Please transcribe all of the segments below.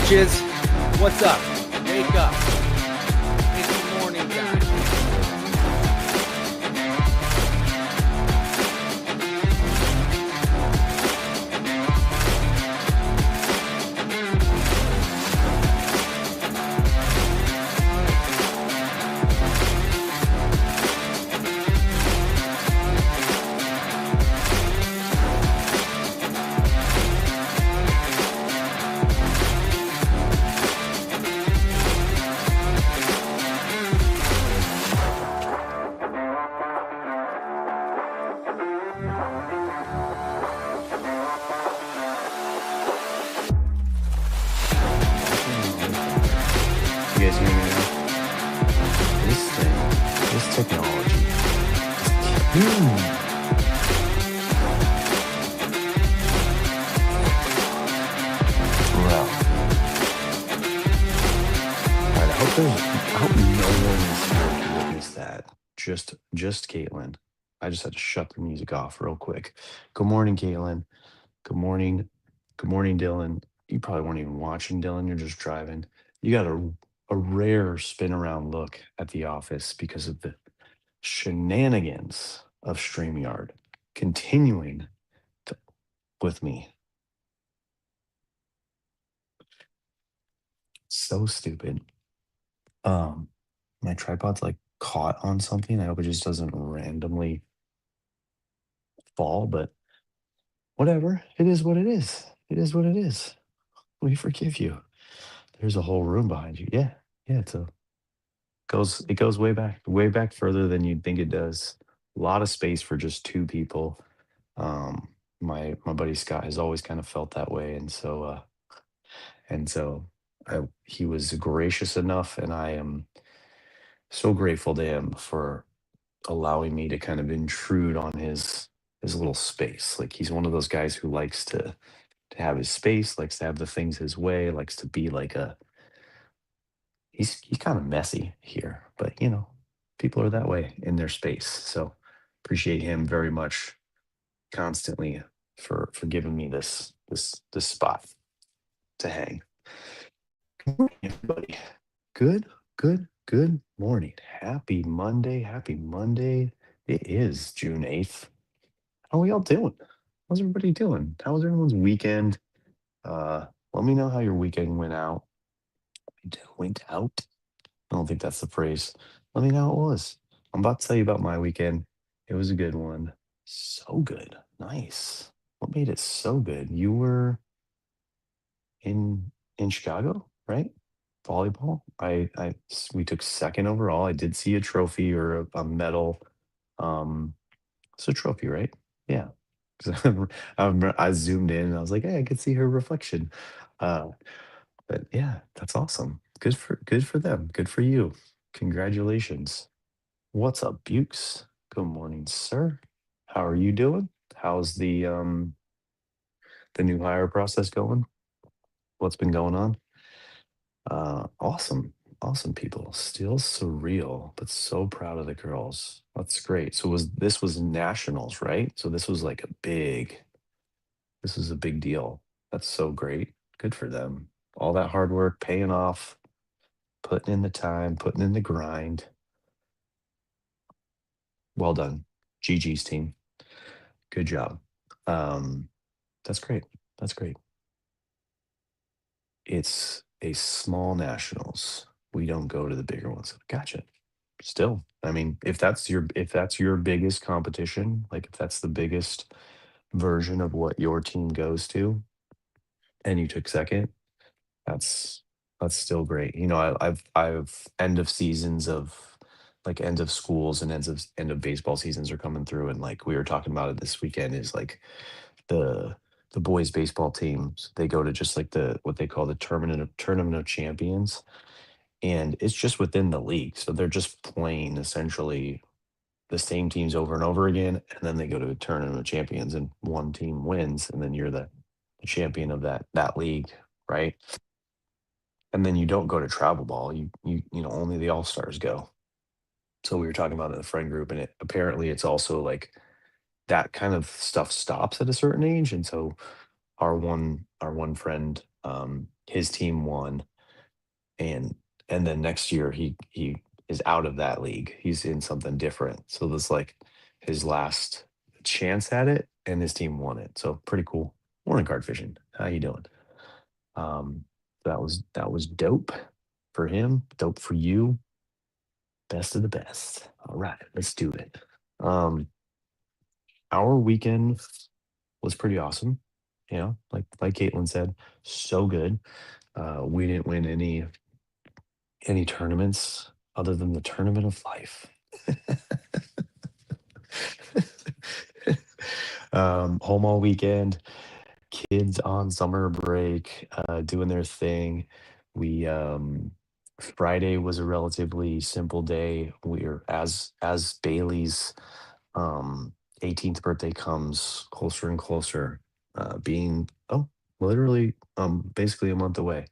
bitches. What's up? Wake up. It's morning time. You guys hear me now? This technology. Well, all right. I hope no one is here to witness that. Just Caitlin. I just had to shut the music off real quick. Good morning, Caitlin. Good morning. Good morning, Dylan. You probably weren't even watching, Dylan. You're just driving. You got a rare spin around look at the office because of the shenanigans of StreamYard continuing to, with me. So stupid. Um, my tripod's like caught on something. I hope it just doesn't randomly fall, but whatever. It is what it is. It is what it is. We forgive you. There's a whole room behind you. Yeah. Yeah, it goes way back further than you'd think it does. A lot of space for just two people. My buddy Scott has always kind of felt that way, and so he was gracious enough, and I am so grateful to him for allowing me to kind of intrude on his little space. Like he's one of those guys who likes to have his space, likes to have the things his way, likes to be like a he's kind of messy here, but people are that way in their space. So appreciate him very much constantly for giving me this spot to hang. Good morning, everybody. Good morning. Happy Monday. Happy Monday. It is June 8th. How are we all doing? How's everybody doing? How was everyone's weekend? Let me know how your weekend went out. Went out? I don't think that's the phrase. Let me know how it was. I'm about to tell you about my weekend. It was a good one. So good. Nice. What made it so good? You were in Chicago, right? Volleyball. We took second overall. I did see a trophy or a medal. It's a trophy, right? Yeah. 'Cause I zoomed in and I was like, hey, I could see her reflection. Uh, but yeah, that's awesome. Good for them. Good for you. Congratulations. What's up, Bukes? Good morning, sir. How are you doing? How's the new hire process going? What's been going on? Awesome. Awesome people. Still surreal, but so proud of the girls. That's great. So this was nationals, right? So this is a big deal. That's so great. Good for them. All that hard work paying off, putting in the time, putting in the grind. Well done. GG's team. Good job. Um, that's great. That's great. It's a small nationals. We don't go to the bigger ones. Gotcha. Still, I mean, if that's your biggest competition, like if that's the biggest version of what your team goes to, and you took second, that's that's still great. I've end of seasons of like end of schools and end of baseball seasons are coming through, and like we were talking about it this weekend is like the the boys baseball teams, they go to just like the what they call the tournament of champions, and it's just within the league, so they're just playing essentially the same teams over and over again, and then they go to a tournament of champions, and one team wins, and then you're the champion of that league, right? And then you don't go to travel ball. You know only the all stars go. So we were talking about it in the friend group, and apparently it's also like that kind of stuff stops at a certain age, and so our one friend, his team won, and then next year he is out of that league. He's in something different. So this like his last chance at it, and his team won it. So pretty cool. Morning, card fishing. How you doing? Um, that was dope for him. Dope for you. Best of the best. All right, let's do it. Um, our weekend was pretty awesome. You know, like Caitlin said, so good. We didn't win any tournaments other than the tournament of life. Home all weekend, kids on summer break, doing their thing. We Friday was a relatively simple day. We're as Bailey's um 18th birthday comes closer and closer, being literally basically a month away.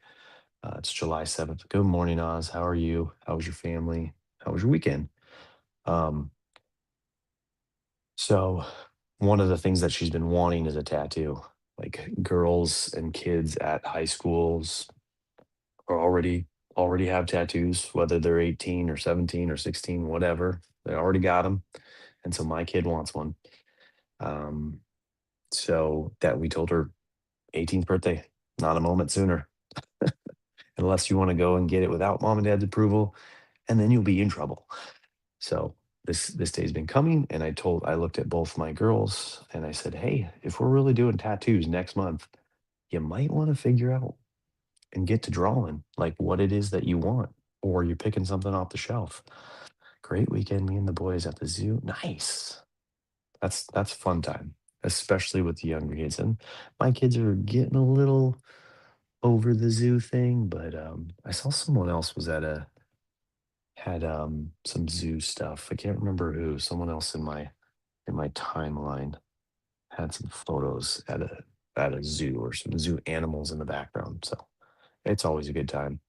It's July 7th. Good morning, Oz. How are you? How was your family? How was your weekend? Um, so one of the things that she's been wanting is a tattoo. Like girls and kids at high schools are already have tattoos, whether they're 18 or 17 or 16, whatever. They already got them. And so my kid wants one. Um, so that we told her 18th birthday, not a moment sooner, unless you want to go and get it without mom and dad's approval, and then you'll be in trouble. So this day's been coming, and I looked at both my girls and I said, "Hey, if we're really doing tattoos next month, you might want to figure out and get to drawing like what it is that you want, or you're picking something off the shelf." Great weekend, me and the boys at the zoo. Nice. That's fun time, especially with the younger kids. And my kids are getting a little over the zoo thing, but I saw someone else was at a had some zoo stuff. I can't remember who. Someone else in my timeline had some photos at a zoo or some zoo animals in the background. So it's always a good time.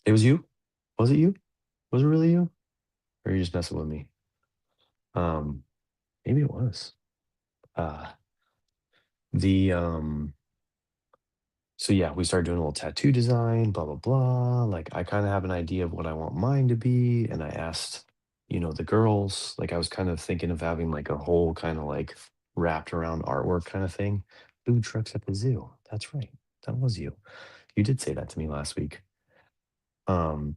It was you? Was it you? Was it really you? Or are you just messing with me? Um, maybe it was. Uh the So yeah, we started doing a little tattoo design, blah blah blah. Like I kind of have an idea of what I want mine to be, and I asked, the girls. Like I was kind of thinking of having like a whole kind of like wrapped around artwork kind of thing. Food trucks at the zoo. That's right. That was you. You did say that to me last week. Um,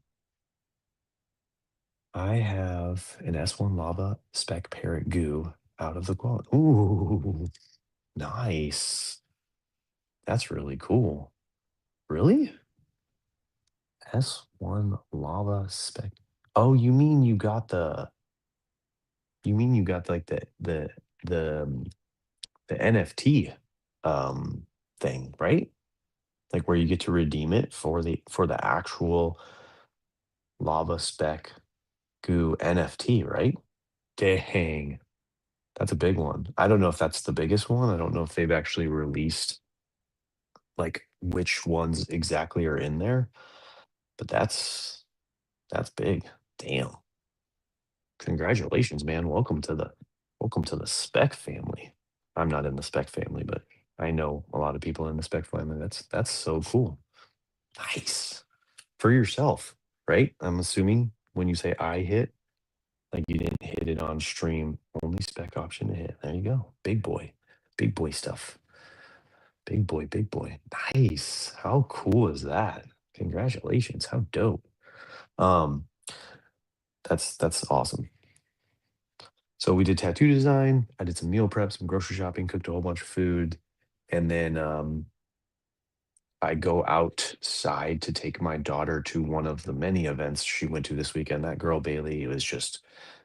I have an S1 lava spec parrot goo out of the quad. Ooh, nice. That's really cool. Really? S1 lava spec. Oh, you mean you got like the the NFT um thing, right? Like where you get to redeem it for the actual lava spec goo NFT, right? Dang. That's a big one. I don't know if that's the biggest one. I don't know if they've actually released like which ones exactly are in there, but that's big. Damn. Congratulations, man. Welcome to the spec family. I'm not in the spec family, but I know a lot of people in the spec family. That's so cool. Nice. For yourself, right? I'm assuming when you say I hit, like you didn't hit it on stream, only spec option to hit. There you go. Big boy. Big boy stuff. Big boy, big boy. Nice. How cool is that? Congratulations. How dope. Um, that's awesome. So we did tattoo design. I did some meal prep, some grocery shopping, cooked a whole bunch of food, and then I go outside to take my daughter to one of the many events she went to this weekend. That girl Bailey, it was just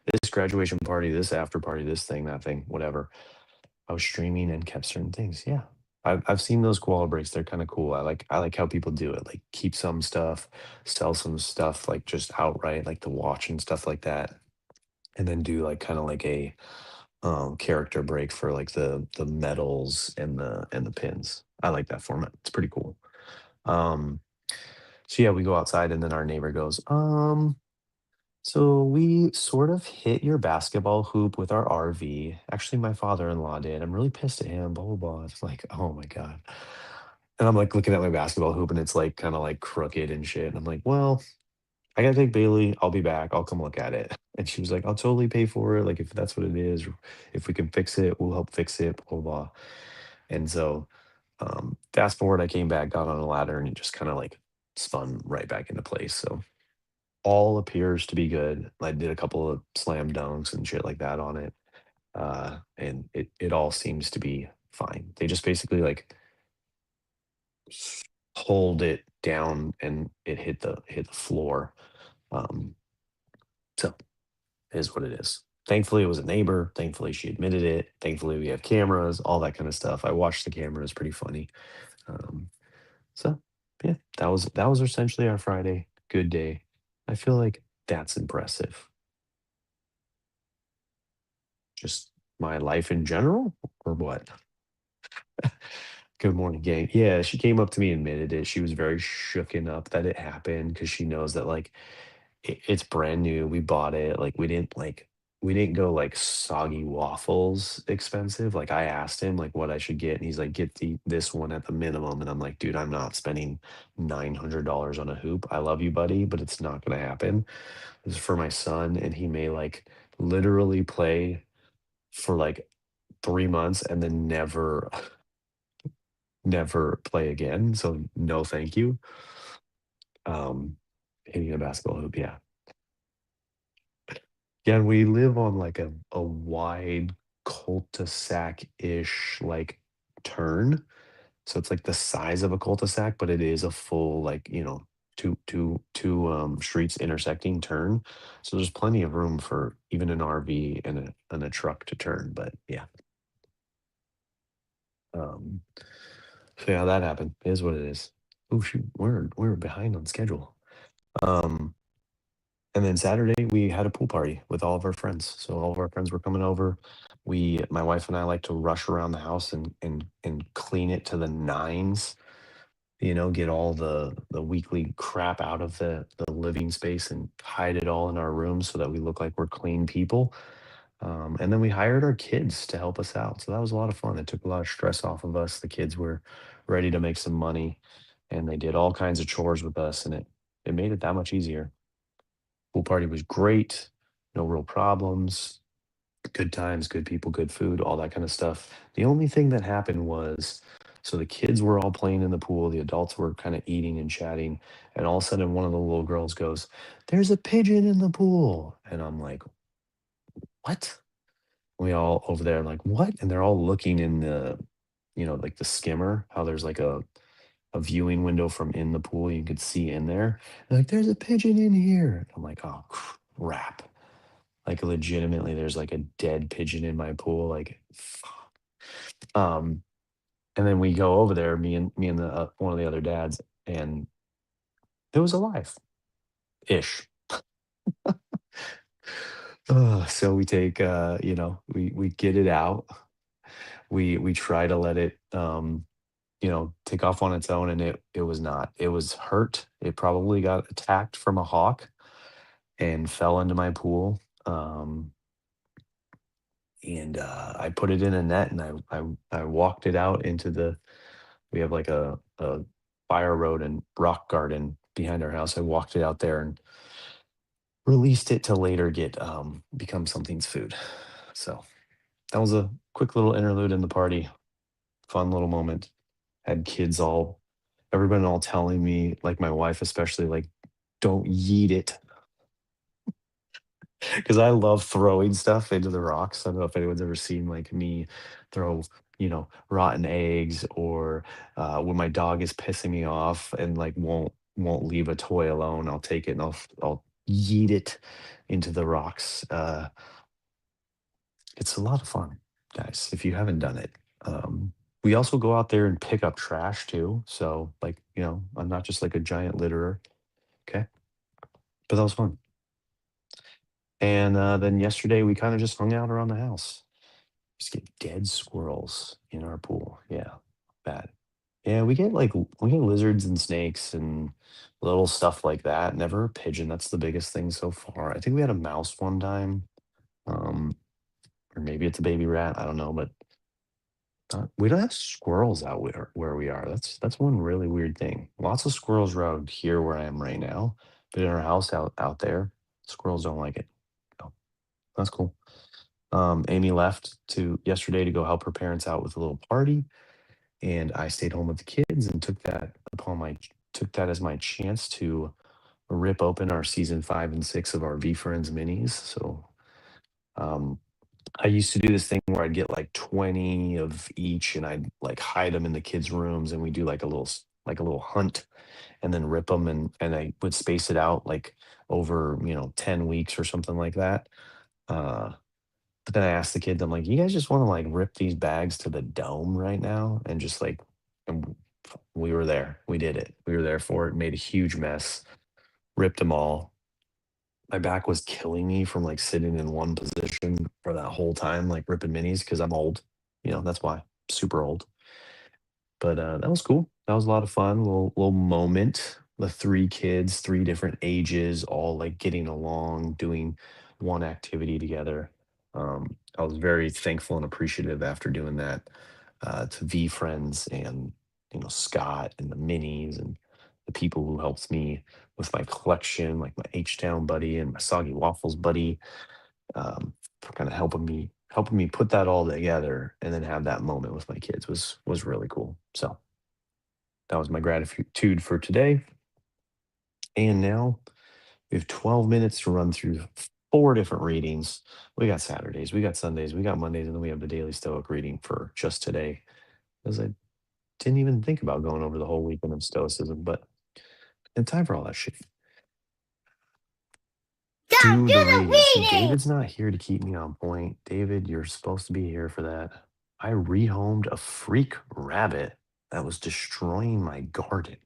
this graduation party, this after party, this thing, that thing, whatever. I was streaming and kept certain things. Yeah. I've seen those koala breaks. They're kind of cool. I like how people do it. Like keep some stuff, sell some stuff, like just outright, like the watch and stuff like that. And then do like kind of like a character break for like the medals and the pins. I like that format. It's pretty cool. Um, so yeah, we go outside and then our neighbor goes, so we sort of hit your basketball hoop with our RV. Actually, my father-in-law did. I'm really pissed at him, blah blah blah. It's like, oh my God. And I'm like looking at my basketball hoop and it's like kind of like crooked and shit. And I'm like, well, I gotta take Bailey. I'll be back. I'll come look at it. And she was like, I'll totally pay for it. Like if that's what it is, or if we can fix it, we'll help fix it, blah, blah, blah. And so fast forward, I came back, got on a ladder, and it just kind of like spun right back into place. So all appears to be good. I did a couple of slam dunks and shit like that on it. And it all seems to be fine. They just basically like pulled it down and it hit the floor. Um, so it is what it is. Thankfully, it was a neighbor. Thankfully, she admitted it. Thankfully, we have cameras, all that kind of stuff. I watched the cameras, pretty funny. Um, so yeah, that was essentially our Friday. Good day. I feel like that's impressive. Just my life in general, or what? Good morning, gang. Yeah, she came up to me and admitted it. She was very shooken up that it happened because she knows that like it's brand new. We bought it. Like we didn't go like soggy waffles expensive. Like I asked him like what I should get, and he's like, get this one at the minimum. And I'm like, dude, I'm not spending $900 on a hoop. I love you, buddy, but it's not gonna happen. This is for my son, and he may like literally play for like 3 months and then never play again. So no, thank you. Um, Hitting a basketball hoop, yeah. Yeah, and we live on like a wide cul-de-sac-ish like turn. So it's like the size of a cul-de-sac, but it is a full like, two streets intersecting turn. So there's plenty of room for even an RV and a truck to turn. But yeah. Um so yeah, that happened. It is what it is. Oh shoot, we're behind on schedule. Um And then Saturday, we had a pool party with all of our friends. So all of our friends were coming over. My wife and I like to rush around the house and clean it to the nines. Get all the weekly crap out of the living space and hide it all in our rooms so that we look like we're clean people. And then we hired our kids to help us out. So that was a lot of fun. It took a lot of stress off of us. The kids were ready to make some money, and they did all kinds of chores with us, and it made it that much easier. Pool party was great, no real problems, good times, good people, good food, all that kind of stuff. The only thing that happened was so the kids were all playing in the pool, the adults were kind of eating and chatting, and all of a sudden one of the little girls goes, "There's a pigeon in the pool." And I'm like, "What?" We all over there like, "What?" And they're all looking in like the skimmer, how there's like a viewing window from in the pool you could see in there. They're like, "There's a pigeon in here." I'm like, "Oh crap." Like, legitimately, there's, like, a dead pigeon in my pool, like, fuck. Um, and then we go over there, me and the, one of the other dads, and it was alive-ish. So we take, we get it out. We try to let it, take off on its own, and it was not. It was hurt. It probably got attacked from a hawk and fell into my pool. And I put it in a net, and I walked it out into the we have like a fire road and rock garden behind our house. I walked it out there and released it to later get become something's food. So that was a quick little interlude in the party. Fun little moment. Had kids all everyone all telling me, like my wife especially, like, don't yeet it. Because I love throwing stuff into the rocks. I don't know if anyone's ever seen like me throw, rotten eggs, or when my dog is pissing me off and like won't leave a toy alone, I'll take it and I'll yeet it into the rocks. It's a lot of fun, guys. If you haven't done it, we also go out there and pick up trash too. So like I'm not just like a giant litterer. Okay, but that was fun. And then yesterday we kind of just hung out around the house. Just get dead squirrels in our pool. Yeah, bad. Yeah, we get lizards and snakes and little stuff like that. Never a pigeon. That's the biggest thing so far. I think we had a mouse one time, um, or maybe it's a baby rat. I don't know, but We don't have squirrels out where we are. That's one really weird thing. Lots of squirrels around here where I am right now, but in our house out there, squirrels don't like it. Oh, that's cool. Amy left to yesterday to go help her parents out with a little party, and I stayed home with the kids and took that as my chance to rip open our season 5 and 6 of our V Friends minis. So um, I used to do this thing where I'd get like 20 of each and I'd like hide them in the kids' rooms and we do like like a little hunt and then rip them and I would space it out like over, 10 weeks or something like that. Uh but then I asked the kids, I'm like, you guys just want to like rip these bags to the dome right now? And just like and we were there. We did it. We were there for it, made a huge mess, ripped them all. My back was killing me from like sitting in one position for that whole time, like ripping minis because I'm old. That's why. Super old. But that was cool. That was a lot of fun. Little moment. The three kids, three different ages, all like getting along, doing one activity together. I was very thankful and appreciative after doing that to V friends and Scott and the minis and the people who helped me with my collection, like my H Town buddy and my Soggy Waffles buddy, for kind of helping me put that all together and then have that moment with my kids was really cool. So that was my gratitude for today. And now we have 12 minutes to run through four different readings. We got Saturdays, we got Sundays, we got Mondays, and then we have the daily Stoic reading for just today. Because I didn't even think about going over the whole weekend of Stoicism, but in time for all that shit. Dad, Do do the the reading. See, reading! David's not here to keep me on point. David, you're supposed to be here for that. I rehomed a freak rabbit that was destroying my garden.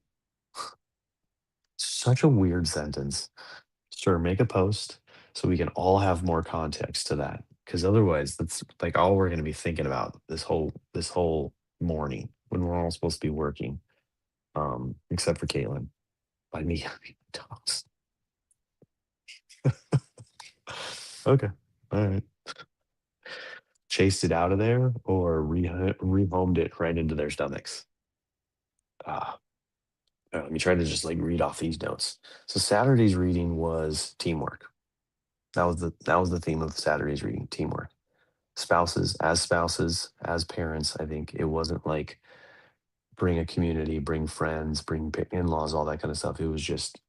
Such a weird sentence. Sure, make a post so we can all have more context to that. Because otherwise, that's like all we're going to be thinking about this whole morning when we're all supposed to be working, except for Caitlin. By me having dogs. Okay, all right. Chased it out of there or rehomed it right into their stomachs. Ah, let me try to just like read off these notes. So Saturday's reading was teamwork. That was the theme of Saturday's reading, teamwork. Spouses, as parents, I think it wasn't like bring a community, bring friends, bring in-laws, all that kind of stuff. It was just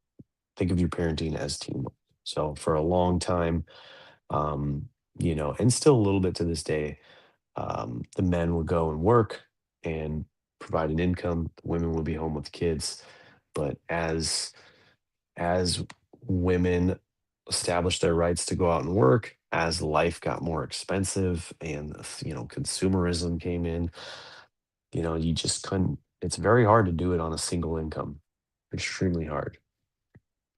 think of your parenting as teamwork. So for a long time, um, and still a little bit to this day, the men would go and work and provide an income. The women would be home with the kids. But as women established their rights to go out and work, as life got more expensive and consumerism came in, you just couldn't. It's very hard to do it on a single income, extremely hard.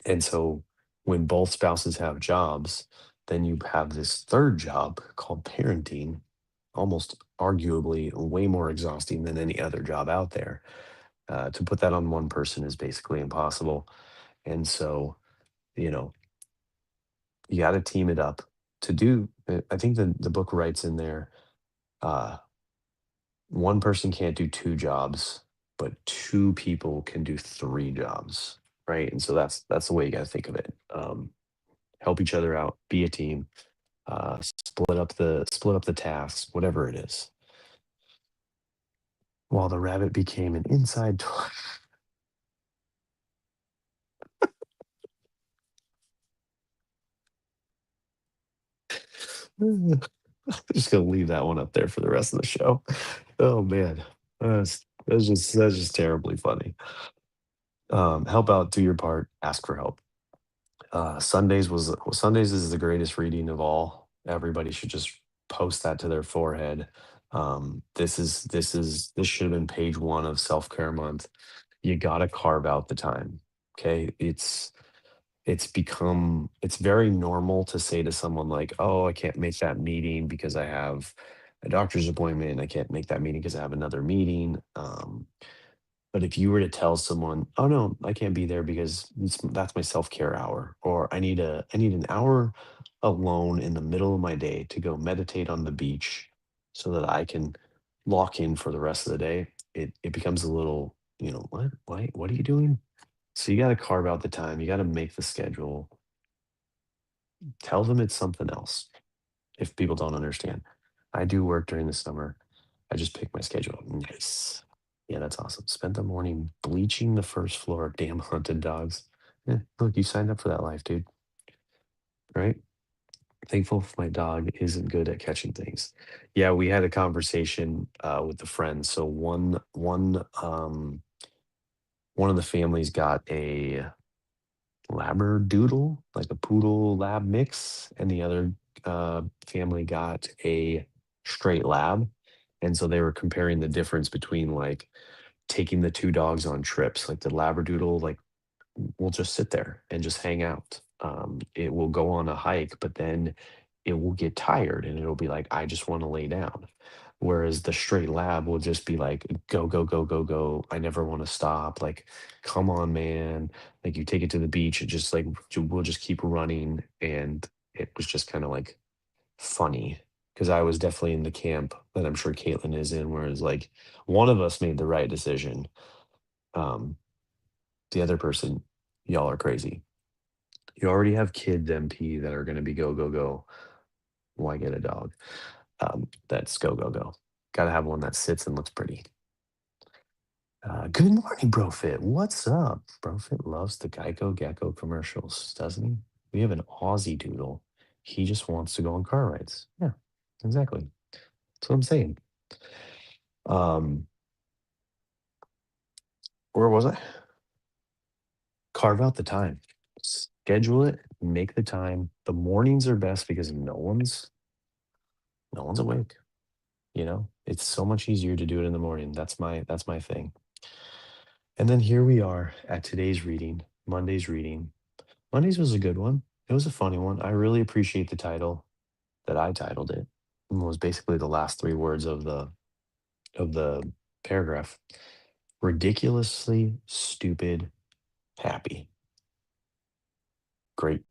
And so when both spouses have jobs, then you have this third job called parenting, almost arguably way more exhausting than any other job out there. To put that on one person is basically impossible. And so, you know, you got to team it up to do. I think the book writes in there, uh, one person can't do two jobs, but two people can do three jobs, right? And so that's the way you got to think of it. Help each other out, be a team, split up the tasks, whatever it is. While the rabbit became an inside toy. Just gonna leave that one up there for the rest of the show. Oh man, that's just terribly funny. Help out, do your part, ask for help. Sundays is the greatest reading of all. Everybody should just post that to their forehead. This should have been page one of self care month. You got to carve out the time. Okay, it's very normal to say to someone like, oh, I can't make that meeting because I have a doctor's appointment. I can't make that meeting because I have another meeting. But if you were to tell someone, oh no, I can't be there because that's my self-care hour, or I need an hour alone in the middle of my day to go meditate on the beach so that I can lock in for the rest of the day, it becomes a little, what? Why? What are you doing? So you got to carve out the time. You got to make the schedule. Tell them it's something else. If people don't understand, I do work during the summer. I just pick my schedule. Nice. Yeah, that's awesome. Spent the morning bleaching the first floor of damn hunted dogs. Yeah, look, you signed up for that life, dude. Right? Thankful if my dog isn't good at catching things. Yeah, we had a conversation with the friends. So one of the families got a Labradoodle, like a poodle lab mix, and the other family got a straight lab. And so they were comparing the difference between like taking the two dogs on trips. Like the Labradoodle, like will just sit there and just hang out. It will go on a hike, but then it will get tired and it'll be like, I just want to lay down. Whereas the straight lab will just be like, go, go, go, go, go. I never want to stop. Like, come on, man. Like, you take it to the beach, it just like, we'll just keep running. And it was just kind of like funny because I was definitely in the camp that I'm sure Caitlin is in, where it's like, one of us made the right decision. Um, the other person, y'all are crazy. You already have kids, MP, that are gonna be go, go, go. Why get a dog? That's go, go, go. Gotta have one that sits and looks pretty. Good morning, Brofit. What's up? Brofit loves the Geico Gecko commercials, doesn't he? We have an Aussie doodle. He just wants to go on car rides. Yeah, exactly. That's what I'm saying. Um, where was I? Carve out the time. Schedule it, make the time. The mornings are best because no one's awake. It's so much easier to do it in the morning. That's my thing. And then here we are at today's reading, Monday's reading. Monday's was a good one. It was a funny one. I really appreciate the title that I titled it. It was basically the last three words of the paragraph. Ridiculously stupid happy. Great,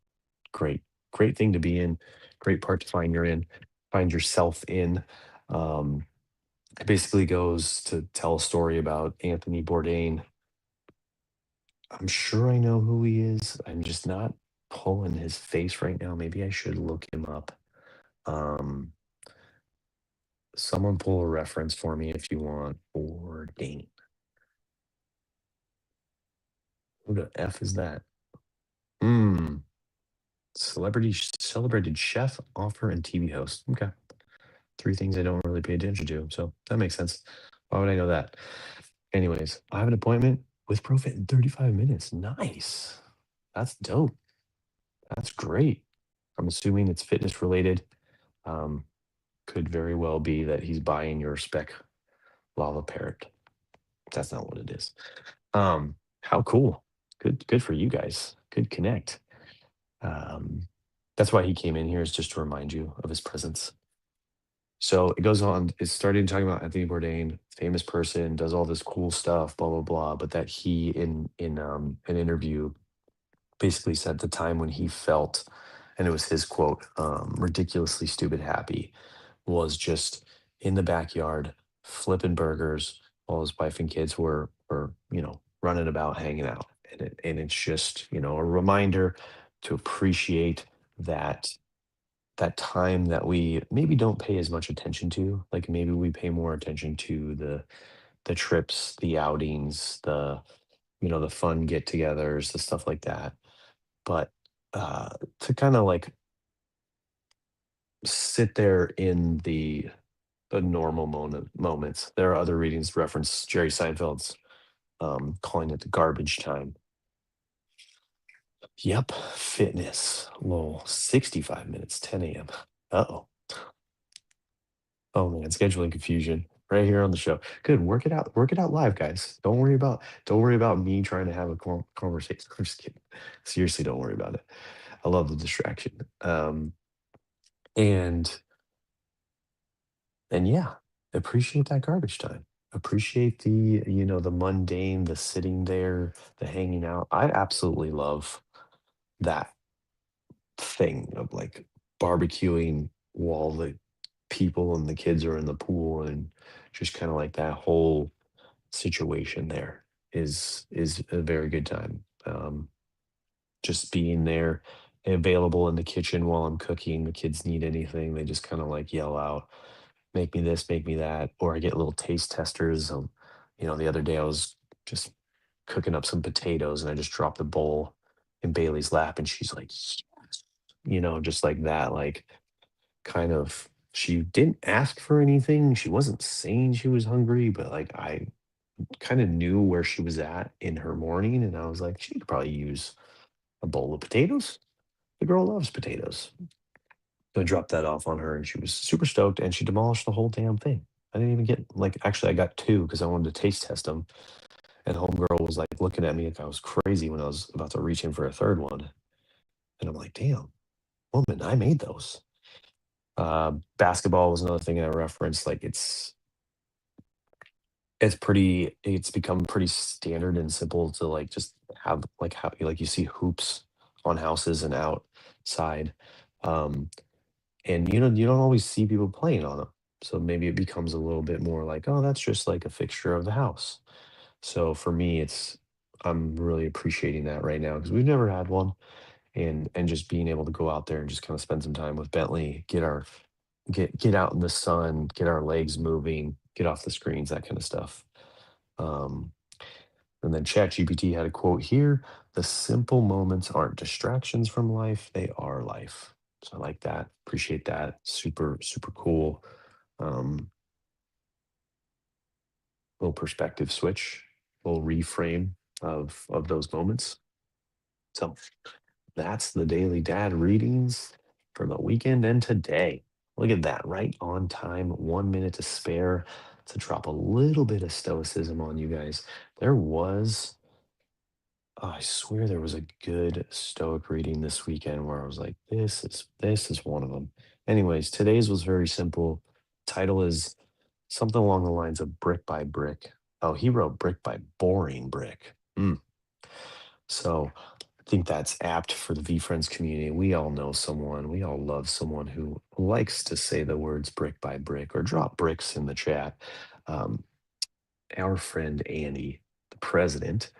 great, great thing to be in. Great part to find yourself in. Um, it basically goes to tell a story about Anthony Bourdain. I'm sure I know who he is. I'm just not pulling his face right now. Maybe I should look him up. Um, someone pull a reference for me if you want. Bourdain. Who the F is that? Hmm. Celebrated chef, author, and TV host. Okay. Three things I don't really pay attention to. So that makes sense. Why would I know that? Anyways, I have an appointment with Profit in 35 minutes. Nice. That's dope. That's great. I'm assuming it's fitness related. Um, could very well be that he's buying your spec lava parrot. That's not what it is. How cool. Good for you guys. Good connect. Um, that's why he came in here, is just to remind you of his presence. So it goes on. It's starting talking about Anthony Bourdain, famous person, does all this cool stuff, blah blah blah. But that he in an interview basically said the time when he felt, and it was his quote, ridiculously stupid happy, was just in the backyard flipping burgers while his wife and kids were running about hanging out. And it's just a reminder to appreciate that time that we maybe don't pay as much attention to. Like maybe we pay more attention to the trips, the outings, the fun get-togethers, the stuff like that. But uh to kind of like sit there in the normal moments. There are other readings reference Jerry Seinfeld's calling it the garbage time. Yep, fitness. Lol, 65 minutes, 10 a.m. Uh-oh. Oh man, scheduling confusion right here on the show. Good, work it out live, guys. Don't worry about me trying to have a conversation. I'm just kidding. Seriously, don't worry about it. I love the distraction. And and yeah, appreciate that garbage time. Appreciate the mundane, the sitting there, the hanging out. I absolutely love that thing of like barbecuing while the people and the kids are in the pool and just kind of like that whole situation there is a very good time. Just being there, available in the kitchen while I'm cooking. The kids need anything, they just kind of like yell out, "Make me this, make me that," or I get little taste testers. The other day I was just cooking up some potatoes and I just dropped a bowl in Bailey's lap and she's like, "Yes," just like that, like kind of. She didn't ask for anything. She wasn't saying she was hungry, but like I kind of knew where she was at in her morning, and I was like, she could probably use a bowl of potatoes. The girl loves potatoes. So I dropped that off on her and she was super stoked and she demolished the whole damn thing. I didn't even get like actually I got two because I wanted to taste test them. And homegirl was like looking at me like I was crazy when I was about to reach in for a third one. And I'm like, damn, woman, I made those. Basketball was another thing I referenced. Like it's become pretty standard and simple to like just have like how like you see hoops on houses and outside. Um, and you don't always see people playing on them. So maybe it becomes a little bit more like, oh, that's just like a fixture of the house. So for me, I'm really appreciating that right now because we've never had one, and just being able to go out there and just kind of spend some time with Bentley, get out in the sun, get our legs moving, get off the screens, that kind of stuff. Um, and then ChatGPT had a quote here: "The simple moments aren't distractions from life; they are life." So I like that. Appreciate that. Super super cool. Um, Little perspective switch, little reframe of those moments. So that's the daily dad readings for the weekend and today. Look at that, right on time, 1 minute to spare to drop a little bit of stoicism on you guys. There was, oh, I swear there was a good stoic reading this weekend where I was like, this is one of them. Anyways, today's was very simple. Title is something along the lines of brick by brick. Oh, he wrote brick by boring brick. So I think that's apt for the V Friends community. We all know someone, we all love someone who likes to say the words brick by brick or drop bricks in the chat. Um, our friend Andy, the president,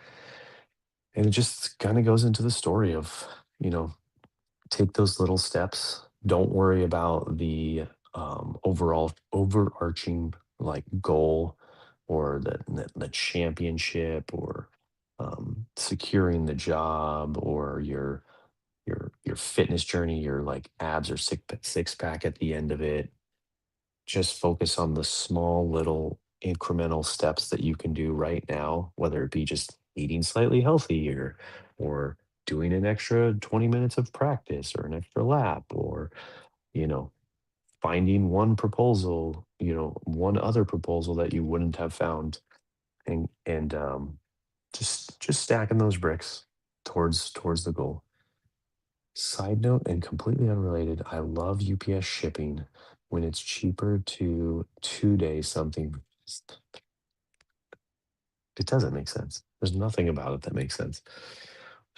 and it just kind of goes into the story of, you know, take those little steps. Don't worry about the overall overarching like goal or the championship or securing the job or your fitness journey, your like abs or six pack at the end of it. Just focus on the small little incremental steps that you can do right now, whether it be just eating slightly healthier or doing an extra 20 minutes of practice or an extra lap or, you know, finding one other proposal that you wouldn't have found and just stacking those bricks towards the goal. Side note and completely unrelated, I love UPS shipping when it's cheaper to 2 day something. It doesn't make sense. There's nothing about it that makes sense.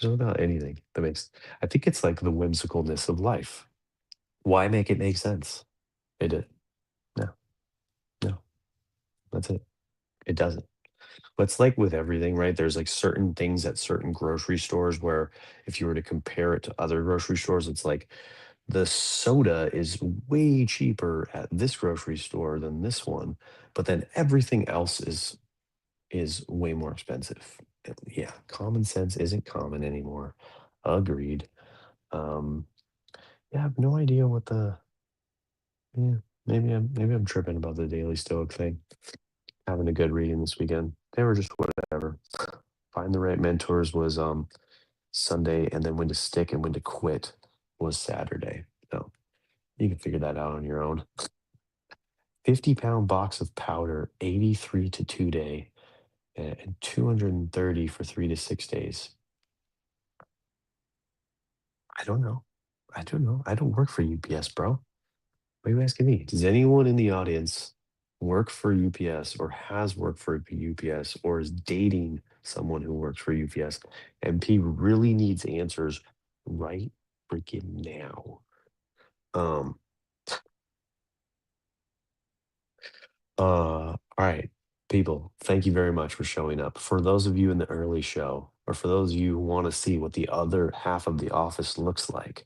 There's not about anything that makes. I think it's like the whimsicalness of life. Why make it make sense? It did. No, no, that's it. It doesn't. But it's like with everything, right? There's like certain things at certain grocery stores where if you were to compare it to other grocery stores, it's like the soda is way cheaper at this grocery store than this one, but then everything else is way more expensive. Yeah, common sense isn't common anymore. Agreed. Um, yeah, I have no idea what the yeah, maybe I'm tripping about the Daily Stoic thing. Having a good reading this weekend. They were just whatever. Find the right mentors was Sunday, and then when to stick and when to quit was Saturday. So you can figure that out on your own. 50-pound box of powder, 83 to 2 day, and 230 for 3 to 6 days. I don't know. I don't know. I don't work for UPS, bro. Why are you asking me? Does anyone in the audience work for UPS or has worked for UPS or is dating someone who works for UPS? MP really needs answers right freaking now. Um, All right, people, thank you very much for showing up. For those of you in the early show, or for those of you who want to see what the other half of The Office looks like,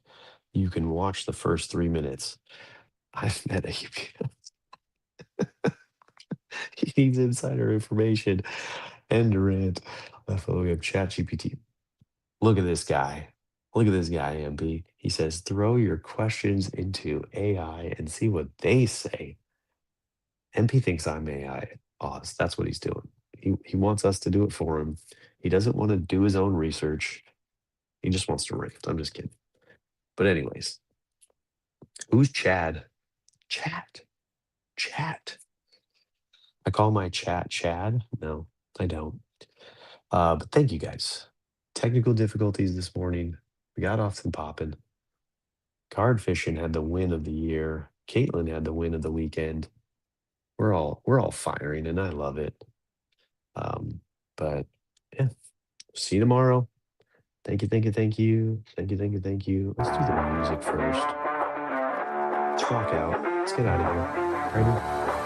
you can watch the first 3 minutes. I've met a he needs insider information and to rant. We have ChatGPT. Look at this guy. Look at this guy, MP. He says, throw your questions into AI and see what they say. MP thinks I'm AI. Oz. That's what he's doing. He wants us to do it for him. He doesn't want to do his own research. He just wants to rant. I'm just kidding. But anyways, who's Chad? Chat. Chat. I call my chat Chad. No, I don't. But thank you guys. Technical difficulties this morning. We got off and popping. Card fishing had the win of the year. Caitlin had the win of the weekend. We're all firing, and I love it. But yeah, see you tomorrow. Thank you, thank you, thank you, thank you, thank you, thank you. Let's do the music first. Let's rock out. Let's get out of here. Ready?